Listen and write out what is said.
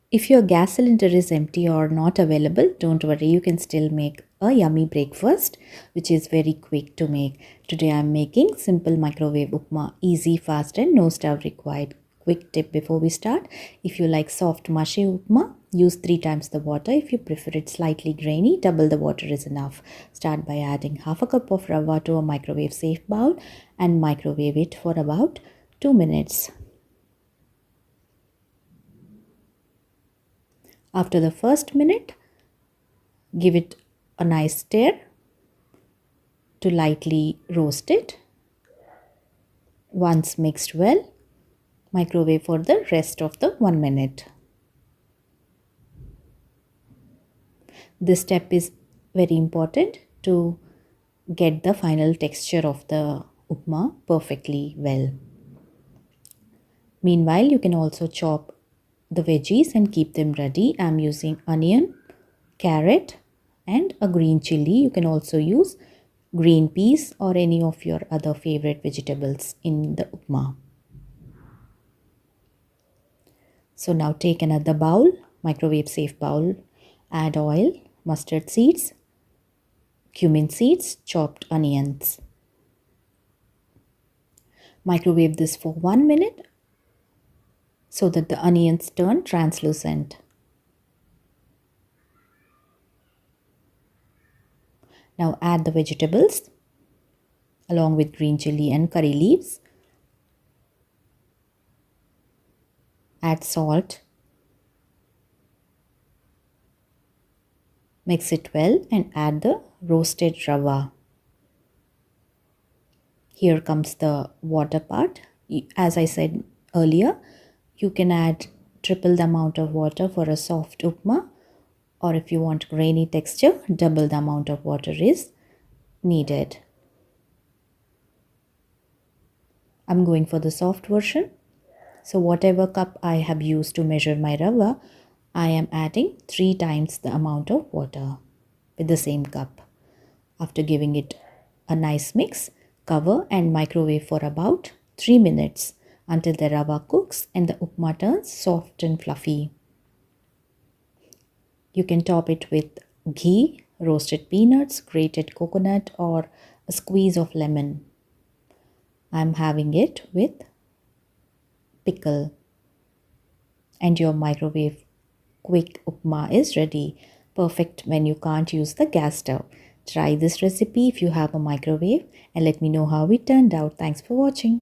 If your gas cylinder is empty or not available, don't worry, you can still make a yummy breakfast which is very quick to make. Today I am making simple microwave upma, easy, fast and no stove required. Quick tip before we start, if you like soft mushy upma, use 3 times the water. If you prefer it slightly grainy, double the water is enough. Start by adding half a cup of rava to a microwave safe bowl and microwave it for about 2 minutes. After the first minute, give it a nice stir to lightly roast it. Once mixed well, microwave for the rest of the 1 minute. This step is very important to get the final texture of the upma perfectly well. Meanwhile, you can also chop the veggies and keep them ready. I am using onion, carrot and a green chilli. You can also use green peas or any of your other favorite vegetables in the upma. So now take another bowl, microwave safe bowl, add oil, mustard seeds, cumin seeds, chopped onions. Microwave this for 1 minute so that the onions turn translucent. Now add the vegetables along with green chilli and curry leaves. Add salt. Mix it well and add the roasted rava. Here comes the water part. As I said earlier, you can add triple the amount of water for a soft upma, or if you want grainy texture, double the amount of water is needed. I'm going for the soft version. So whatever cup I have used to measure my rava, I am adding 3 times the amount of water with the same cup. After giving it a nice mix, cover and microwave for about 3 minutes until the rava cooks and the upma turns soft and fluffy. You can top it with ghee, roasted peanuts, grated coconut or a squeeze of lemon. I'm having it with pickle. And your microwave quick upma is ready. Perfect when you can't use the gas stove. Try this recipe if you have a microwave and let me know how it turned out. Thanks for watching.